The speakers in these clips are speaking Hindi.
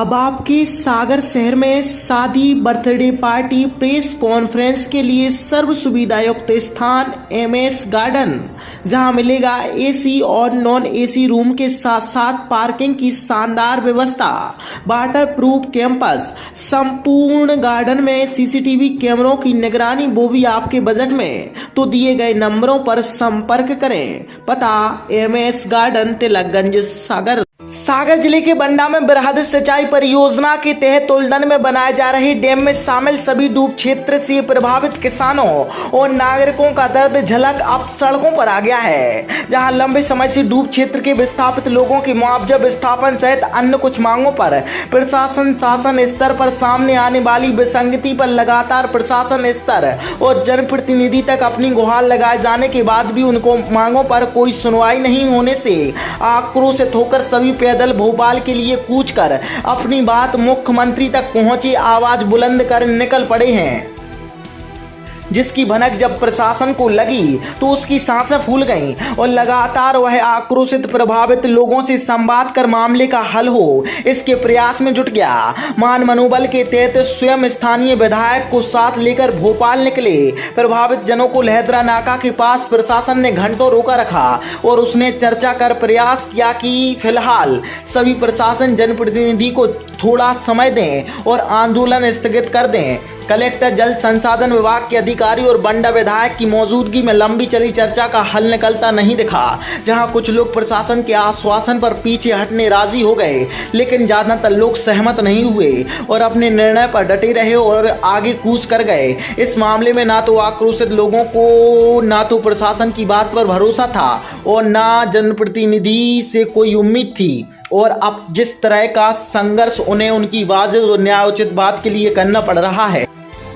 अब आपके सागर शहर में शादी, बर्थडे पार्टी, प्रेस कॉन्फ्रेंस के लिए सर्व सुविधा युक्त स्थान एमएस गार्डन, जहां मिलेगा एसी और नॉन एसी रूम के साथ साथ पार्किंग की शानदार व्यवस्था, वाटर प्रूफ कैंपस, संपूर्ण गार्डन में सीसीटीवी कैमरों की निगरानी, वो भी आपके बजट में। तो दिए गए नंबरों पर संपर्क करें। पता एमएस गार्डन, तिलकगंज, सागर। सागर जिले के बंडा में बृहद सिंचाई परियोजना के तहत उल्दन में बनाए जा रहे डैम में शामिल सभी डूब क्षेत्र से प्रभावित किसानों और नागरिकों का दर्द झलक अब सड़कों पर आ गया है, जहां लंबे समय से डूब क्षेत्र के विस्थापित लोगों के मुआवजा, विस्थापन सहित अन्य कुछ मांगों पर प्रशासन शासन स्तर पर सामने आने वाली विसंगति पर लगातार प्रशासन स्तर और जनप्रतिनिधि तक अपनी गुहार लगाए जाने के बाद भी उनको मांगों पर कोई सुनवाई नहीं होने से आक्रोशित होकर सभी पैदल भोपाल के लिए कूच कर अपनी बात मुख्यमंत्री तक पहुंची आवाज बुलंद कर निकल पड़े हैं, जिसकी भनक जब प्रशासन को लगी तो उसकी सांसें फूल गईं और लगातार वह आक्रोशित प्रभावित लोगों से संवाद कर मामले का हल हो इसके प्रयास में जुट गया। मान मनोबल के तहत स्वयं स्थानीय विधायक को साथ लेकर भोपाल निकले। प्रभावित जनों को लहदरा नाका के पास प्रशासन ने घंटों रोका रखा और उसने चर्चा कर प्रयास किया कि फिलहाल सभी प्रशासन जनप्रतिनिधि को थोड़ा समय दें और आंदोलन स्थगित कर दें। कलेक्टर, जल संसाधन विभाग के अधिकारी और बंडा विधायक की मौजूदगी में लंबी चली चर्चा का हल निकलता नहीं दिखा, जहां कुछ लोग प्रशासन के आश्वासन पर पीछे हटने राजी हो गए, लेकिन ज्यादातर लोग सहमत नहीं हुए और अपने निर्णय पर डटे रहे और आगे कूच कर गए। इस मामले में ना तो आक्रोशित लोगों को ना तो प्रशासन की बात पर भरोसा था और ना जनप्रतिनिधि से कोई उम्मीद थी, और अब जिस तरह का संघर्ष उन्हें उनकी वाजिब और न्यायोचित बात के लिए करना पड़ रहा है,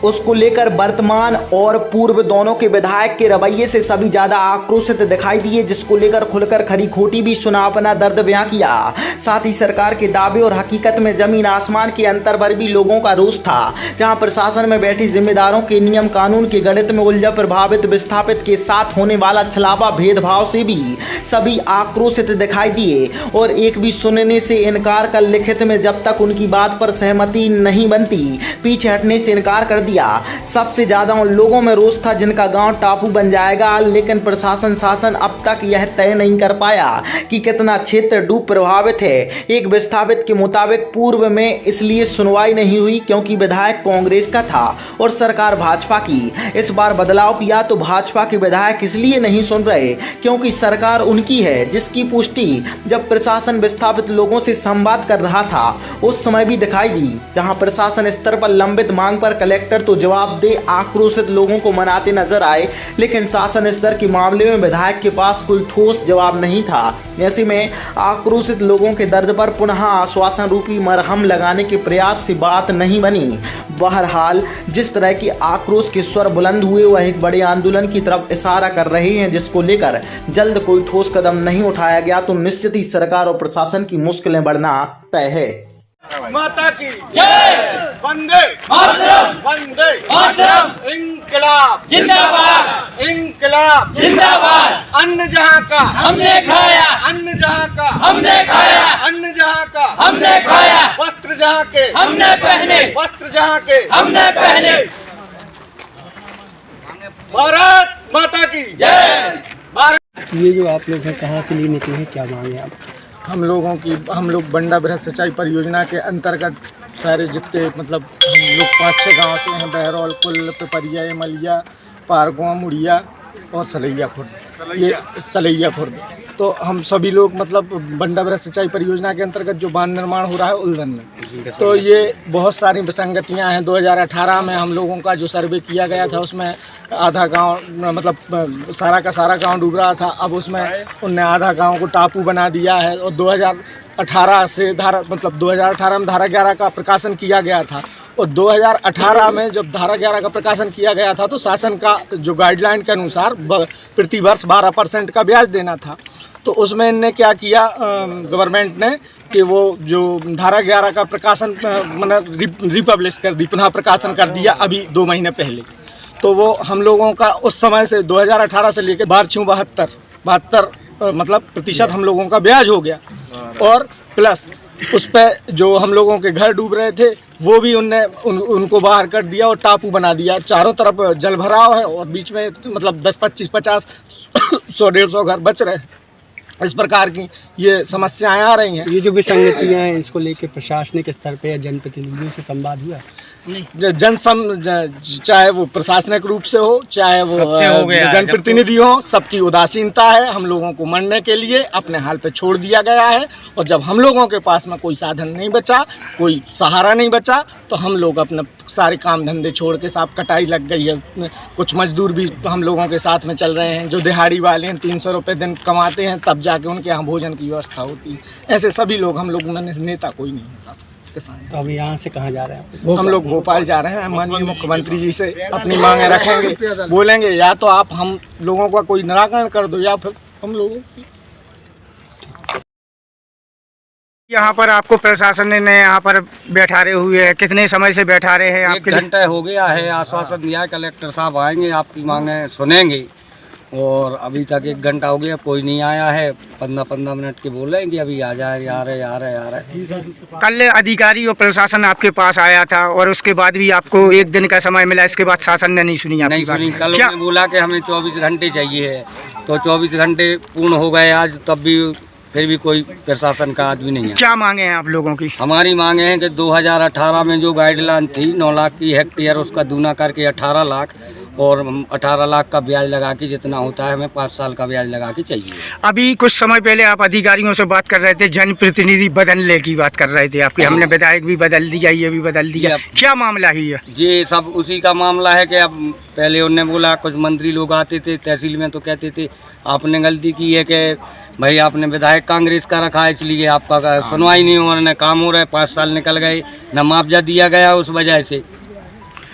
उसको लेकर वर्तमान और पूर्व दोनों के विधायक के रवैये से सभी ज्यादा आक्रोशित दिखाई दिए, जिसको लेकर खुलकर खरी खोटी भी सुना अपना दर्द बयां किया। साथ ही सरकार के दावे और हकीकत में जमीन आसमान के अंतर पर भी लोगों का रोष था, जहां प्रशासन में बैठे जिम्मेदारों के नियम कानून के गणित में उलझा प्रभावित विस्थापित के साथ होने वाला छलावा भेदभाव से भी सभी आक्रोशित दिखाई दिए और एक भी सुनने से इनकार कर लिखित में जब तक उनकी बात पर सहमति नहीं बनती पीछे हटने से इनकार कर दिया। सबसे ज्यादा उन लोगों में रोष था जिनका गांव टापू बन जाएगा, लेकिन प्रशासन शासन अब तक यह तय नहीं कर पाया कि कितना क्षेत्र डूब प्रभावित है। एक विस्थापित के मुताबिक पूर्व में इसलिए सुनवाई नहीं हुई क्योंकि विधायक कांग्रेस का था और सरकार भाजपा की। इस बार बदलाव किया तो भाजपा के विधायक इसलिए नहीं सुन रहे क्योंकि सरकार उनकी है, जिसकी पुष्टि जब प्रशासन विस्थापित लोगों से संवाद कर रहा था उस समय भी दिखाई दी, जहां प्रशासन स्तर पर लंबित मांग पर कलेक्टर तो जवाब दे आक्रोशित लोगों को मनाते नजर आए, लेकिन शासन स्तर के मामले में विधायक के पास कोई ठोस जवाब नहीं था। ऐसे में आक्रोशित लोगों के दर्द पर पुनः आश्वासन रूपी मरहम लगाने के प्रयास से बात नहीं बनी। बहरहाल जिस तरह की आक्रोश के स्वर बुलंद हुए वह एक बड़े आंदोलन की तरफ इशारा कर रहे हैं, जिसको लेकर जल्द कोई ठोस कदम नहीं उठाया गया तो निश्चित ही सरकार और प्रशासन की मुश्किलें बढ़ना तय है। माता की जय, वंदे मातरम, वंदे मातरम, इंकलाब जिंदाबाद, इंकलाब जिंदाबाद। अन्न जहाँ का हमने खाया, अन्न जहाँ का हमने खाया, अन्न जहाँ का हमने खाया, वस्त्र जहाँ के हमने पहने, वस्त्र जहाँ के हमने पहने। भारत माता की जय। भारत। ये जो आप लोग हैं कहाँ के लिए निकले हैं, क्या मांगे आप? हम लोग बंडा बृहद सिंचाई परियोजना के अंतर्गत सारे जितने मतलब हम लोग 5-6 गाँव से हैं, बहरौल, कुल, पिपरिया, मलिया, पारगुआ, मुड़िया और सलैया खुर्द। ये सलैया खुर्द तो हम सभी लोग मतलब बंडा बृहद सिंचाई परियोजना के अंतर्गत जो बांध निर्माण हो रहा है उल्दन में, तो ये बहुत सारी विसंगतियां हैं। 2018 में हम लोगों का जो सर्वे किया गया था उसमें आधा गांव मतलब सारा का सारा गांव डूब रहा था। अब उसमें उनने आधा गांव को टापू बना दिया है और 2018 से 2018 में धारा 11 का प्रकाशन किया गया था और 2018 में जब धारा 11 का प्रकाशन किया गया था तो शासन का जो गाइडलाइन के अनुसार प्रति वर्ष 12% का ब्याज देना था। तो उसमें इनने क्या किया गवर्नमेंट ने कि वो जो धारा 11 का प्रकाशन मतलब रिपब्लिश कर दी, पुनः प्रकाशन कर दिया अभी 2 महीने पहले। तो वो हम लोगों का उस समय से 2018 से लेकर 72 मतलब प्रतिशत हम लोगों का ब्याज हो गया और प्लस उस पर जो हम लोगों के घर डूब रहे थे वो भी उनको बाहर कर दिया और टापू बना दिया। चारों तरफ जल भराव है और बीच में मतलब 10, 25, 50, 100, 150 घर बच रहे हैं। इस प्रकार की ये समस्याएं आ रही हैं। ये जो विसंगतियाँ हैं इसको लेकर प्रशासनिक स्तर पे या जनप्रतिनिधियों से संवाद हुआ? चाहे वो प्रशासनिक रूप से हो, चाहे वो जनप्रतिनिधि हो, सबकी उदासीनता है। हम लोगों को मरने के लिए अपने हाल पे छोड़ दिया गया है और जब हम लोगों के पास में कोई साधन नहीं बचा, कोई सहारा नहीं बचा, तो हम लोग अपने सारे काम धंधे छोड़ के साफ कटाई लग गई है। कुछ मजदूर भी हम लोगों के साथ में चल रहे हैं जो दिहाड़ी वाले हैं, 300 रुपये दिन कमाते हैं, तब जाके उनके यहाँ भोजन की व्यवस्था होती है। ऐसे सभी लोग हम लोग में नेता कोई नहीं है साहब। तो अभी यहाँ से कहाँ जा रहे हैं? हम लोग भोपाल जा रहे हैं। माननीय मुख्यमंत्री जी से अपनी मांगे रखेंगे, बोलेंगे या तो आप हम लोगों का कोई निराकरण कर दो या फिर हम लोगों की। यहाँ पर आपको प्रशासन ने यहाँ पर बैठारे हुए हैं, कितने समय से बैठा रहे हैं? 1 घंटा हो गया है। आश्वासन दिया है कलेक्टर साहब आएंगे, आपकी मांगे सुनेंगे, और अभी तक 1 घंटा हो गया, कोई नहीं आया है। 15-15 मिनट के बोल रहे हैं कि अभी आ जाए, आ रहे। कल अधिकारी और प्रशासन आपके पास आया था और उसके बाद भी आपको 1 दिन का समय मिला, इसके बाद शासन ने नहीं सुनी आपकी बात? नहीं सुनी। कल उन्होंने बोला कि हमें 24 घंटे चाहिए है, तो 24 घंटे पूर्ण हो गए आज, तब भी फिर भी कोई प्रशासन का आदमी नहीं है। क्या मांगे हैं आप लोगों की? हमारी मांगे हैं कि 2018 में जो गाइडलाइन थी 9 लाख की हेक्टेयर, उसका दूना करके 18 लाख, और 18 लाख का ब्याज लगा के जितना होता है हमें 5 साल का ब्याज लगा के चाहिए। अभी कुछ समय पहले आप अधिकारियों से बात कर रहे थे, जनप्रतिनिधि बदलने की बात कर रहे थे आपके, हमने विधायक भी बदल दिया, ये भी बदल दिया, क्या मामला है ये? ये सब उसी का मामला है कि अब पहले उन्होंने बोला कुछ मंत्री लोग आते थे तहसील में तो कहते थे आपने गलती की है कि भाई आपने विधायक कांग्रेस का रखा है इसलिए आपका सुनवाई नहीं हो रहा, काम हो रहा है। 5 साल निकल गए, न मुआवजा दिया गया उस वजह से,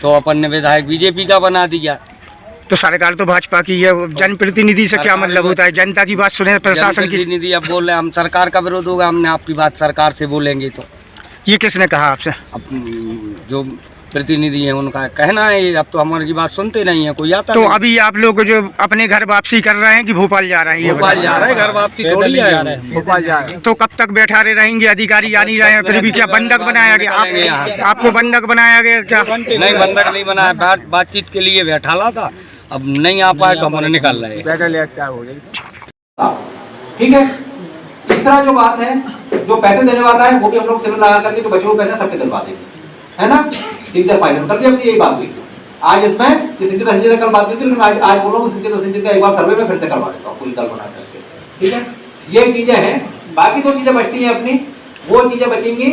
तो अपन ने विधायक बीजेपी का बना दिया। तो सरकार तो भाजपा की है, जनप्रतिनिधि से क्या मतलब होता है? जनता की बात सुने, प्रशासन की। जनप्रतिनिधि अब बोल रहे हैं हम सरकार का विरोध होगा, हमने आपकी बात सरकार से बोलेंगे। तो ये किसने कहा आपसे? अब जो प्रतिनिधि हैं उनका कहना है, अब तो हमारी बात सुनते नहीं है, कोई आता तो नहीं। अभी आप लोग जो अपने घर वापसी कर रहे हैं कि भोपाल जा रहे हैं? भोपाल जा रहे हैं, घर वापसी थोड़ी है, भोपाल जा रहे हैं। तो कब तक बैठारे रहेंगे? अधिकारी आ नहीं रहे हैं, फिर भी क्या बंधक बनाया गया? आपको बंधक बनाया गया क्या? नहीं, बंधक नहीं बनाया, बातचीत के लिए बैठा था, अब नहीं आ पाए तो हमने निकाल रहे हैं। ठीक है, इस तरह जो बात है, जो पैसे देने वाला है वो भी हम लोग सिविल लगा करके जो बचे हुए पैसे सबके दिलवा देंगे, है ना? 3-4 फाइनल करके अपनी यही बात हुई आज इसमें कि संजय से कल बात हुई थी, लेकिन आज बोल रहा हूँ संजय का एक बार सर्वे में फिर से करवा देता हूँ पूरी दल बना करके। ठीक है, ये चीजें हैं। बाकी 2 चीजें बचती हैं अपनी, वो चीजें बचेंगी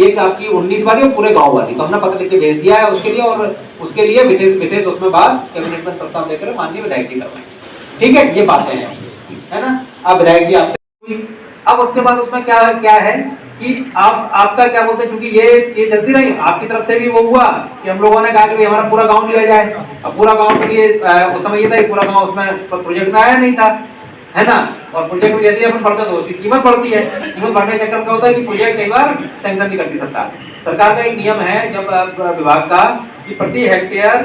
एक आपकी 19 वाली और पूरे गांव वाली, तो हमने पत्र लिख के भेज दिया है उसके लिए, और उसके लिए विशेष उसमें बात कैबिनेट में प्रस्ताव लेकर माननीय विधायक जी करवाएंगे। ठीक है, ये बातें हैं, है ना? अब विधायक जी आपसे, अब उसके बाद उसमें क्या है कि आपका क्या बोलते हैं, क्योंकि ये चलती रही, आपकी तरफ से भी वो हुआ कि हम लोगों ने कहा कि हमारा पूरा गांव लिया जाए। अब पूरा गांव के लिए उस समय ये था कि पूरा गांव उसमें प्रोजेक्ट में आया नहीं था, है ना? और प्रोजेक्ट में यदि अपन बढ़ता तो उसकी कीमत बढ़ती है, कीमत बढ़ने के चक्कर क्या होता है कि प्रोजेक्ट कई बार सैंक्शन नहीं करती सरकार का एक नियम है जब विभाग का कि प्रति हेक्टेयर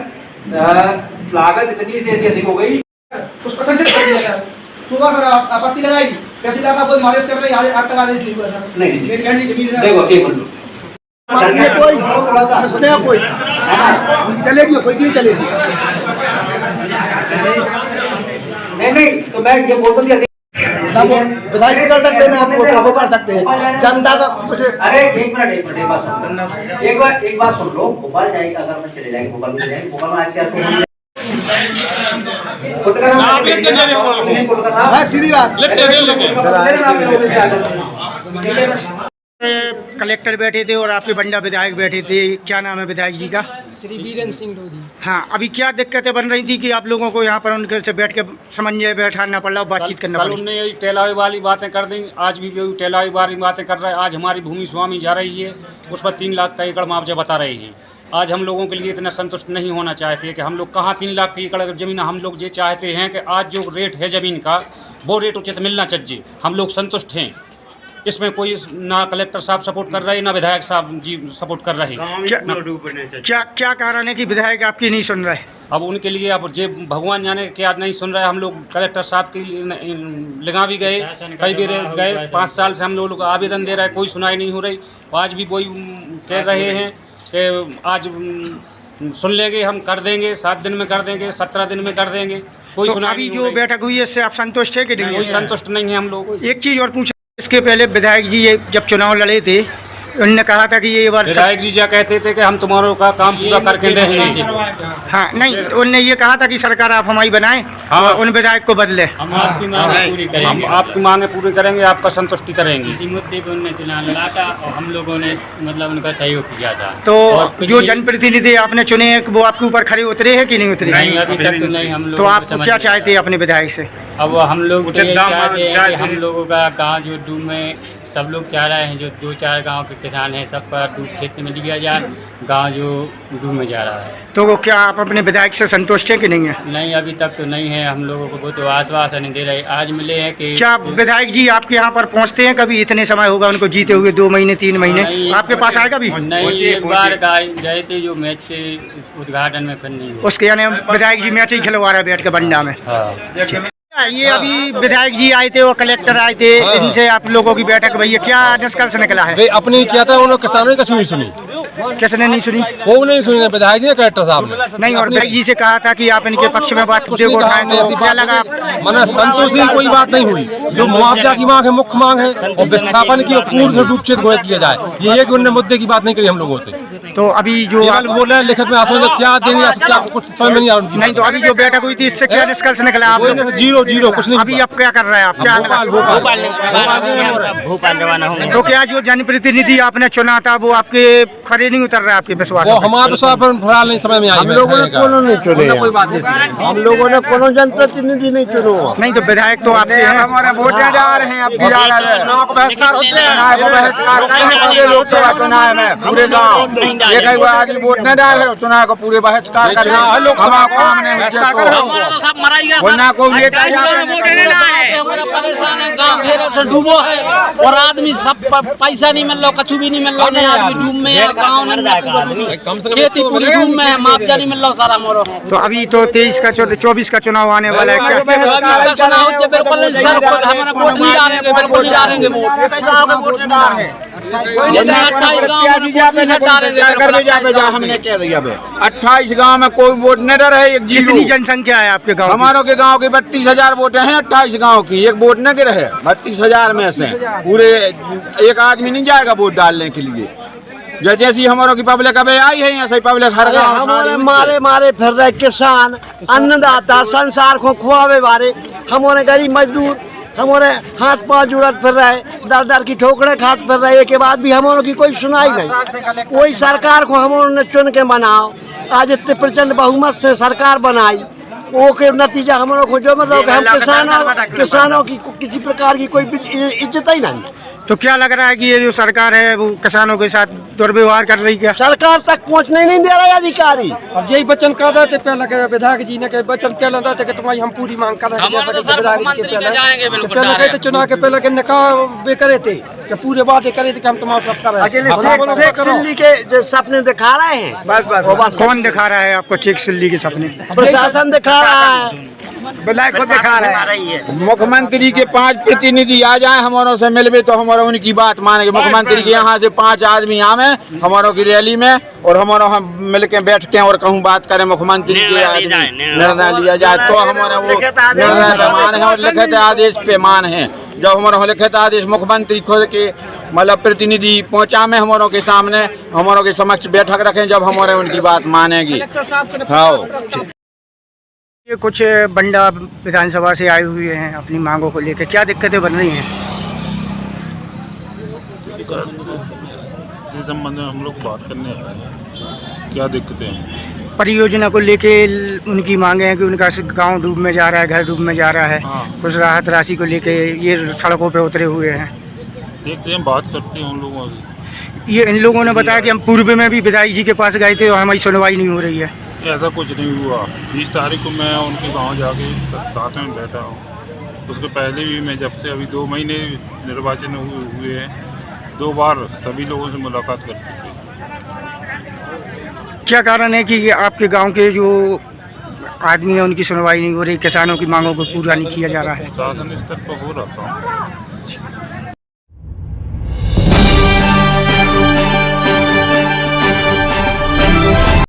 लागत इतनी से अधिक हो गई उसको संचित कर दिया गया। तो अगर आपत्ति लगाई तहसीलदार साहब को मालिश कर रहे हैं, आज तक आदेश नहीं हुआ सर। नहीं मेरी गाड़ी जमीन है, देखो एक मिनट कोई सुने कोई उनकी चलेगी, कोई की नहीं चलेगी। नहीं, तो मैं ये बोल तो दिया ना वो विधायक कर सकते हैं, ना आप वो कर सकते हैं, जनता का कुछ। अरे एक बात सुन लो, भोपाल जाएगा, अगर मैं चले जाएंगे भोपाल में चले जाएंगे, भोपाल में आज क्या सीधी बात। कलेक्टर बैठे थे और आपके बंडा विधायक बैठे थे, क्या नाम है विधायक जी का? श्री बीरेन सिंह लोधी। हाँ, अभी क्या दिक्कतें बन रही थी कि आप लोगों को यहाँ पर उनके से बैठ के समन्वय बैठाना पड़ा, बातचीत करना पड़ा? उन्होंने यही टेलावे वाली बातें कर दी, आज भी वही टेलावे वाली बातें कर रहे हैं। आज हमारी भूमि स्वामी जा रही है, उस पर 3 लाख का एकड़ मुआवजा बता रहे हैं। आज हम लोगों के लिए इतना संतुष्ट नहीं होना चाहते कि हम लोग कहाँ 3 लाख की एकड़ ज़मीन, हम लोग ये चाहते हैं कि आज जो रेट है ज़मीन का वो रेट उचित मिलना चाहिए। हम लोग संतुष्ट हैं, इसमें कोई ना कलेक्टर साहब सपोर्ट कर रहे, ना विधायक साहब जी सपोर्ट कर रहे। क्या कारण है कि विधायक आपकी नहीं सुन रहे? अब उनके लिए अब जे भगवान जाने क्या नहीं सुन रहे। हम लोग कलेक्टर साहब की लगा भी गए, कई भी गए, 5 साल से हम लोग आवेदन दे रहे हैं, कोई सुनाई नहीं हो रही। आज भी वही कह रहे हैं कि आज सुन लेंगे, हम कर देंगे, 7 दिन में कर देंगे, 17 दिन में कर देंगे, कोई तो सुनाई अभी नहीं जो हो रही। बैठक हुई है इससे आप संतुष्ट है कि नहीं? कोई संतुष्ट नहीं है हम लोग। एक चीज़ और पूछा, इसके पहले विधायक जी ये जब चुनाव लड़े थे उन्होंने कहा था कि ये बार विधायक जी क्या कहते थे कि हम तुम्हारों का काम पूरा करके देंगे। हाँ नहीं, तो उन्होंने ये कहा था कि सरकार आप हमारी बनाएं और उन विधायक को बदले। हम आपकी मांगे पूरी करेंगे, हम आपकी मांगे पूरी करेंगे, आपका संतुष्टि करेंगे। इसी मुद्दे पर उन्होंने चुनाव लड़ा था और हम लोगों ने मतलब उनका सहयोग किया था। तो जो जनप्रतिनिधि आपने चुने हैं वो आपके ऊपर खड़े उतरे हैं कि नहीं उतरे? नहीं, अभी तक तो नहीं। हम लोग तो आप क्या चाहते हैं अपने विधायक से? अब हम लोग तो यही चाहते हैं कि हम लोगों का गांव जो डूब में सब लोग चाह रहे हैं, जो 2-4 गांव के किसान हैं सबका डूब क्षेत्र में लिया जाए, गांव जो डूब में जा रहा है। तो वो क्या आप अपने विधायक से संतुष्ट हैं कि नहीं है? नहीं, अभी तक तो नहीं है। हम लोगों को वो तो आश्वासन दे रहे, आज मिले हैं कि क्या विधायक जी आपके यहाँ पर पहुँचते हैं कभी? इतने समय होगा उनको जीते हुए, 2 महीने 3 महीने, आपके पास आए कभी? नहीं, एक बार गए थे जो मैच के उद्घाटन में, फिर नहीं हुआ। उसके यानी विधायक जी मैच ही खिलवा रहे बैठ के बंडा में। ये अभी विधायक जी आए थे और कलेक्टर आए थे, इनसे आप लोगों की बैठक हुई है, क्या निष्कर्ष निकला है? अपनी किया था उन्होंने, किसानों की नहीं सुनी। किसने नहीं सुनी? वो नहीं सुनी, विधायक जी ने, कलेक्टर साहब ने नहीं। और विधायक जी से कहा था कि आप इनके पक्ष में बात उठाएं, तो क्या लगा? मैंने संतोषी कोई बात नहीं हुई। जो मुआवजा की मांग है, मुख्य मांग है, और विस्थापन की पूर्ण से डूबचेत गोया किया जाए, ये एक उन्होंने मुद्दे की बात नहीं करी हम लोगों से। तो अभी जो बोल रहे हैं लिखित में आश्वासन, क्या देंगे क्या कुछ समझ में नहीं आ रहा। नहीं, तो अभी जो बैठक हुई थी इससे क्या निष्कर्ष निकला? आप 0 कुछ नहीं। अभी आप क्या कर रहे हैं? आप क्या भोपाल रवाना होंगे। तो क्या जो जनप्रतिनिधि आपने चुना था वो आपके खरे नहीं उतर रहा है आपके विश्वास? वो हमारे विश्वास पर फिलहाल नहीं समझ में आई। हम लोगों ने कोनो नहीं चुने, कोई बात नहीं। हम लोगों ने कोनो जनप्रतिनिधि नहीं चुना। नहीं, तो विधायक तो आपके हैं। हमारे वोटे जा रहे हैं, अब जा रहे हैं, चुनाव को बहिष्कार होते हैं, चुनाव को बहिष्कार करेंगे लोकसभा चुनाव में पूरे गाँव एक आदमी वोट नहीं डाल रहे, चुनाव को पूरे बहिष्कार करना लोकसभा काम नहीं बोलना को परेशान है, गाँव घेरे से डूबो है और आदमी सब पैसा नहीं मिल रहा, कछु भी नहीं मिल रहा, नहीं आदमी डूब में है, गाँव खेती पूरी डूब में है, मुआवजा नहीं मिल रहा सारा मोरो। तो अभी तो 24 का चुनाव आने वाला है, क्या चुनाव बिल्कुल सर हमारा वोट नहीं डालेंगे, बिल्कुल नहीं डालेंगे वोट। हमने कह दिया 28 गाँव में कोई वोट नहीं रहे। कितनी जनसंख्या है आपके गाँव? हमारों के गांव की 32,000 वोटें हैं, 28 गांव की एक वोट नहीं रहे। 32,000 में से पूरे एक आदमी नहीं जाएगा वोट डालने के लिए। जैसी हमारों की पब्लिक अब आई है, ऐसे पब्लिक हर गाँव हमारे मारे फिर रहे किसान, अन्नदाता, संसार को खुआवे वाले, हमारे गरीब मजदूर हमारे हाथ पांव जुड़त फिर रहे, दर की ठोकरे खात फिर रहे के बाद भी हमारों की कोई सुनाई नहीं। वही सरकार को हमारों ने चुन के बनाओ, आज इतने प्रचंड बहुमत से सरकार बनाई, वो के नतीजा हमारों को जो मतलब हम किसानों की किसी प्रकार की कोई इज्जत ही नहीं। तो क्या लग रहा है कि ये जो सरकार है वो किसानों के साथ दुर्व्यवहार कर रही है? सरकार तक पहुंचने नहीं दे रहा अधिकारी। अब यही वचन कर रहे थे पहले के विधायक जी ने, वचन पहले रहे थे कि तुम्हारी हम पूरी मांग कर रहे हैं, पहले चुनाव के पहले के निकाह करे थे कि पूरे बातें करे थे कि हम तुम्हारा सब कर रहे हैं। के जो सपने दिखा रहे हैं, बस कौन दिखा रहा है आपको ठीक सिल्ली के सपने? प्रशासन दिखा रहा है, विधायक को दिखा रहा है। मुख्यमंत्री के 5 प्रतिनिधि आ जाए हमारों से मिलवे तो हमारा उनकी बात मानेंगे। मुख्यमंत्री के यहाँ से 5 आदमी आवे हमारों की रैली में और हमारा हम मिलके बैठते हैं और कहूँ बात करें, मुख्यमंत्री के निर्णय लिया जाए तो हमारा वो निर्णय पे मान है और लिखित आदेश पे मान है। जब हमारा लिखित आदेश मुख्यमंत्री खुद के मतलब प्रतिनिधि पहुँचा में हमारों के सामने हमारों के समक्ष बैठक रखें, जब हमारे उनकी बात मानेगी। हाँ, ये कुछ बंडा विधानसभा से आए हुए हैं अपनी मांगों को लेकर, क्या दिक्कतें बन रही हैं? इस संबंध में हम लोग बात करने आए हैं, क्या दिक्कतें हैं? परियोजना को लेके उनकी मांगे हैं कि उनका गांव डूब में जा रहा है, घर डूब में जा रहा है। हाँ। कुछ राहत राशि को लेके ये सड़कों पे उतरे हुए हैं। देखते हैं, बात करते हैं उन लोगों से। ये इन लोगों ने बताया कि हम पूर्व में भी विधायक जी के पास गए थे और हमारी सुनवाई नहीं हो रही है। ऐसा कुछ नहीं हुआ। 20 तारीख को मैं उनके गांव जाके साथ में बैठा हूँ, उसके पहले भी मैं जब से अभी 2 महीने निर्वाचन हुए हैं 2 बार सभी लोगों से मुलाकात कर चुके हैं। क्या कारण है कि आपके गांव के जो आदमी है उनकी सुनवाई नहीं हो रही, किसानों की मांगों को पूरा नहीं किया जा रहा है? शासन स्तर पर हो रहा था।